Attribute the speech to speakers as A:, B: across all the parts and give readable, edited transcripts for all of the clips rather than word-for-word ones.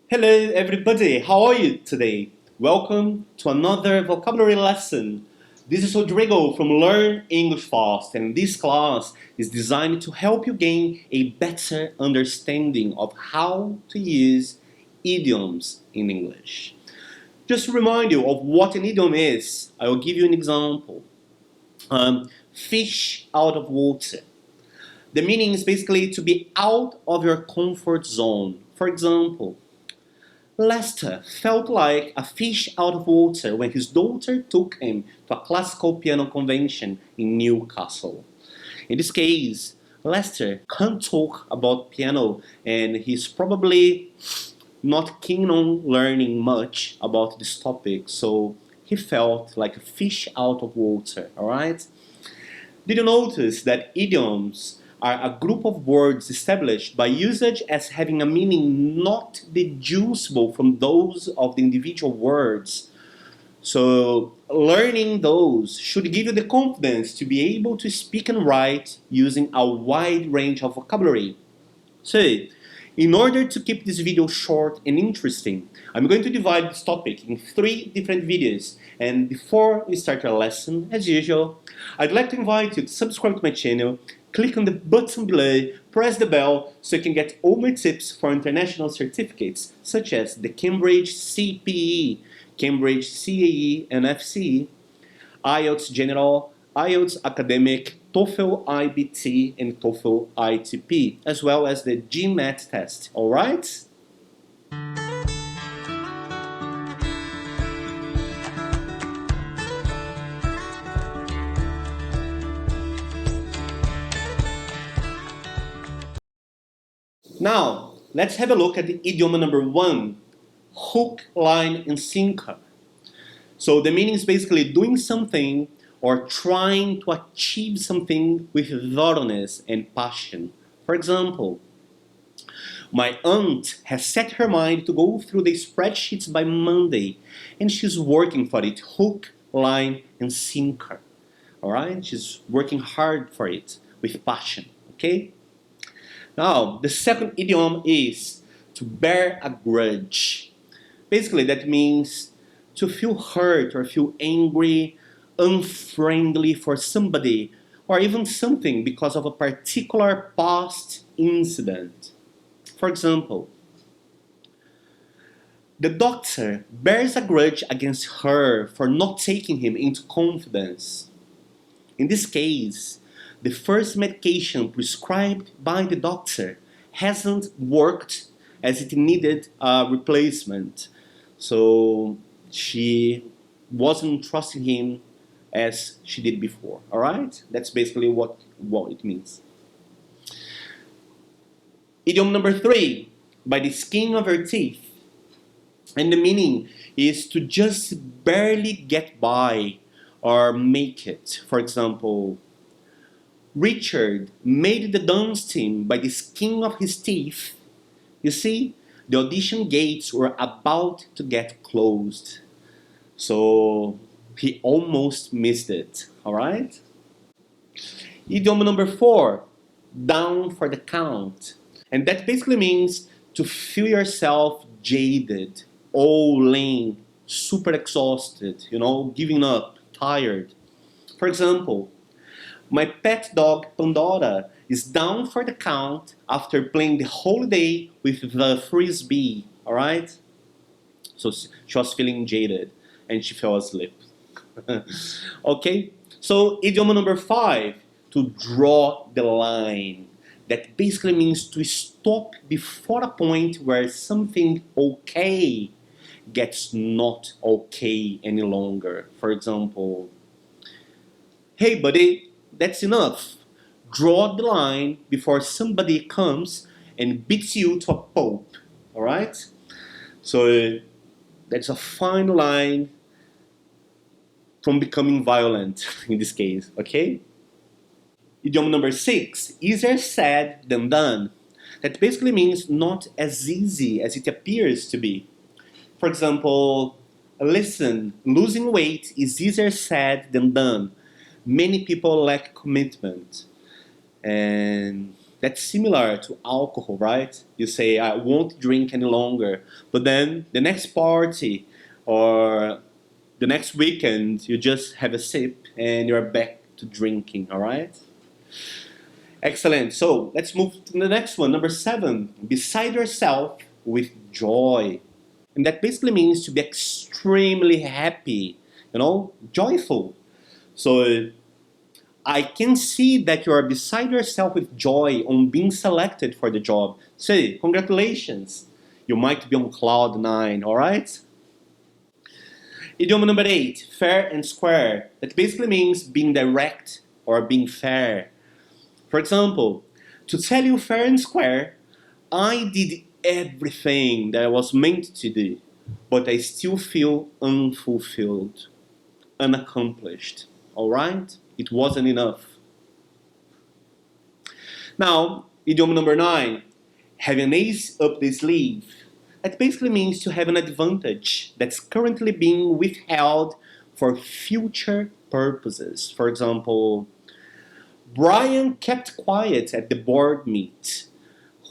A: Hello everybody, how are you today? Welcome to another vocabulary lesson. This is Rodrigo from Learn English Fast, and this class is designed to help you gain a better understanding of how to use idioms in English. Just to remind you of what an idiom is, I will give you an example. Fish out of water. The meaning is basically to be out of your comfort zone. For example, Lester felt like a fish out of water when his daughter took him to a classical piano convention in Newcastle. In this case, Lester can't talk about piano and he's probably not keen on learning much about this topic, so he felt like a fish out of water, alright? Did you notice that idioms are a group of words established by usage as having a meaning not deducible from those of the individual words? So learning those should give you the confidence to be able to speak and write using a wide range of vocabulary. So, in order to keep this video short and interesting, I'm going to divide this topic in 3 different videos. And before we start our lesson, as usual, I'd like to invite you to subscribe to my channel, click on the button below, press the bell so you can get all my tips for international certificates, such as the Cambridge CPE, Cambridge CAE and FCE, Ielts General, Ielts Academic, Toefl IBT, and Toefl ITP, as well as the Gmat test, alright? Now, let's have a look at the idiom number 1, hook, line, and sinker. So the meaning is basically doing something or trying to achieve something with thoroughness and passion. For example, my aunt has set her mind to go through the spreadsheets by Monday, and she's working for it, hook, line, and sinker. All right? She's working hard for it with passion, okay? Now, the second idiom is to bear a grudge. Basically, that means to feel hurt or feel angry, unfriendly for somebody or even something because of a particular past incident. For example, the doctor bears a grudge against her for not taking him into confidence. In this case, the first medication prescribed by the doctor hasn't worked as it needed a replacement. So she wasn't trusting him as she did before. All right? That's basically what it means. Idiom number 3, by the skin of her teeth. And the meaning is to just barely get by or make it. For example, Richard made the dance team by the skin of his teeth. You see, the audition gates were about to get closed. So he almost missed it, all right? Idiom number 4, down for the count. And that basically means to feel yourself jaded, all lame, super exhausted, giving up, tired. For example, my pet dog Pandora is down for the count after playing the whole day with the frisbee, alright? So she was feeling jaded and she fell asleep. Okay, so idiom number 5, to draw the line. That basically means to stop before a point where something okay gets not okay any longer. For example, hey buddy, that's enough. Draw the line before somebody comes and beats you to a pulp, alright? So that's a fine line from becoming violent in this case, okay? Idiom number 6, easier said than done. That basically means not as easy as it appears to be. For example, listen, losing weight is easier said than done. Many people lack commitment. And That's similar to alcohol, right? You say, I won't drink any longer. But then the next party or the next weekend, you just have a sip and you're back to drinking, all right? Excellent. So let's move to the next one. Number 7, beside yourself with joy. And that basically means to be extremely happy, joyful. So I can see that you are beside yourself with joy on being selected for the job. Say, congratulations. You might be on cloud 9, all right? Idiom number 8, fair and square. That basically means being direct or being fair. For example, to tell you fair and square, I did everything that I was meant to do, but I still feel unfulfilled, unaccomplished. All right? It wasn't enough. Now, idiom number 9, have an ace up the sleeve. That basically means to have an advantage that's currently being withheld for future purposes. For example, Brian kept quiet at the board meet,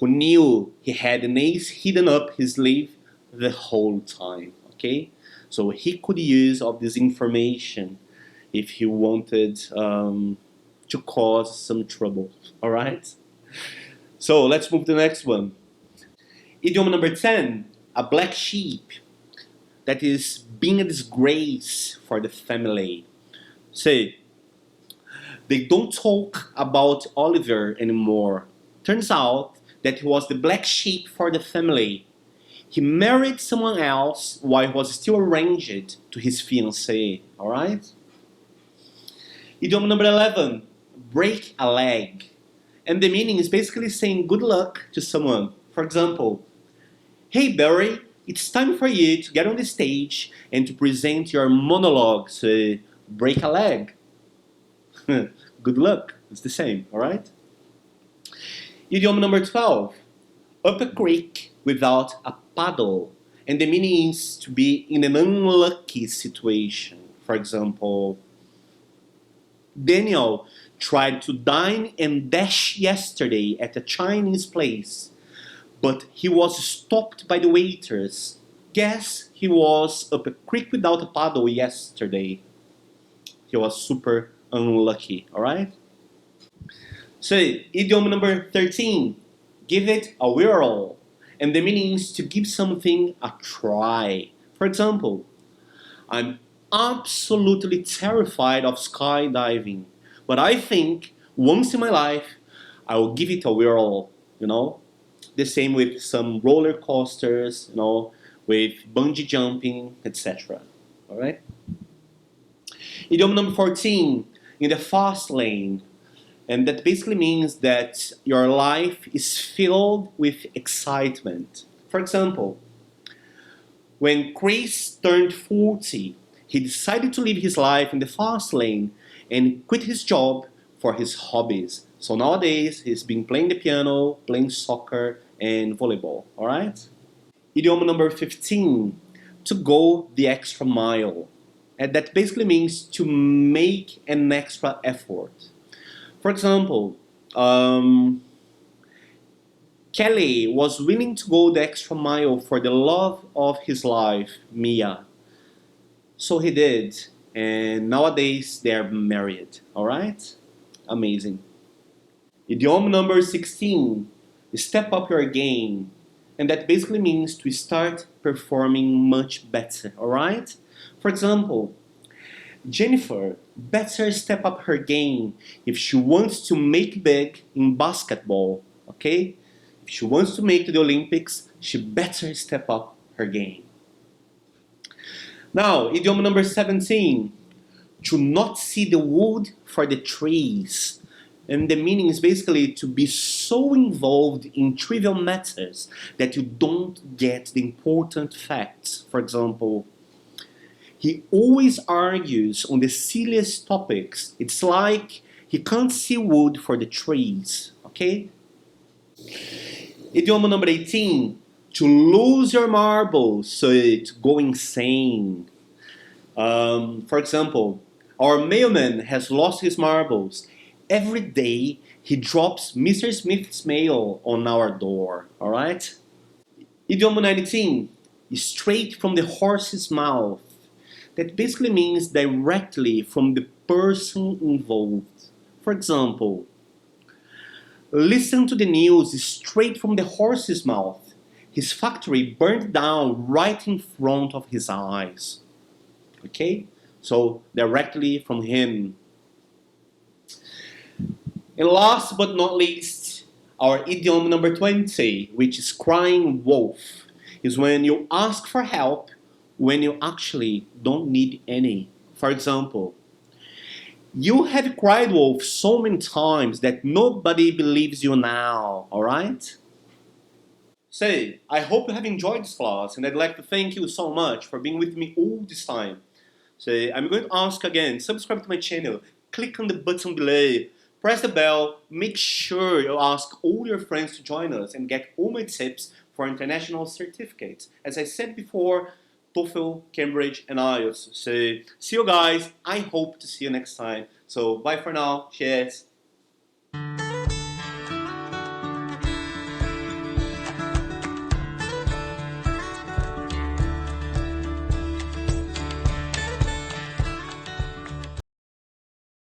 A: who knew he had an ace hidden up his sleeve the whole time. Okay, so he could use of this information if he wanted to cause some trouble. All right. So let's move to the next one. Idiom number 10, a black sheep. That is being a disgrace for the family. Say, they don't talk about Oliver anymore. Turns out that he was the black sheep for the family. He married someone else while he was still arranged to his fiancée. Alright? Idiom number 11, break a leg. And the meaning is basically saying good luck to someone. For example, hey Barry, it's time for you to get on the stage and to present your monologue. So break a leg. Good luck. It's the same, all right? Idiom number 12, up a creek without a paddle. And the meaning is to be in an unlucky situation. For example, Daniel tried to dine and dash yesterday at a Chinese place, but he was stopped by the waiters. Guess he was up a creek without a paddle yesterday. He was super unlucky, alright? So, idiom number 13, give it a whirl. And the meaning is to give something a try. For example, I'm absolutely terrified of skydiving, but I think once in my life I will give it a whirl, The same with some roller coasters, with bungee jumping, etc. All right? Idiom number 14, in the fast lane. And that basically means that your life is filled with excitement. For example, when Chris turned 40, he decided to live his life in the fast lane and quit his job for his hobbies. So nowadays, he's been playing the piano, playing soccer, and volleyball. All right? Idiom number 15, to go the extra mile. And that basically means to make an extra effort. For example, Kelly was willing to go the extra mile for the love of his life, Mia. So he did, and nowadays they're married, alright? Amazing. Idiom number 16, step up your game. And that basically means to start performing much better, alright? For example, Jennifer better step up her game if she wants to make big in basketball, okay? If she wants to make it to the Olympics, she better step up her game. Now, idiom number 17, to not see the wood for the trees. And the meaning is basically to be so involved in trivial matters that you don't get the important facts. For example, he always argues on the silliest topics. It's like he can't see wood for the trees, okay? Idiom number 18, to lose your marbles, so to go insane. For example, our mailman has lost his marbles. Every day He drops Mr. Smith's mail on our door, alright? Idiom 19, straight from the horse's mouth. That basically means directly from the person involved. For example, listen to the news straight from the horse's mouth. His factory burned down right in front of his eyes. Okay? So, directly from him. And last but not least, our idiom number 20, which is crying wolf, is when you ask for help when you actually don't need any. For example, you have cried wolf so many times that nobody believes you now, alright? So, I hope you have enjoyed this class, and I'd like to thank you so much for being with me all this time. So, I'm going to ask again, subscribe to my channel, click on the button below, press the bell, make sure you ask all your friends to join us and get all my tips for international certificates. As I said before, Toefl, Cambridge, and Ielts. So, see you guys. I hope to see you next time. So, bye for now. Cheers.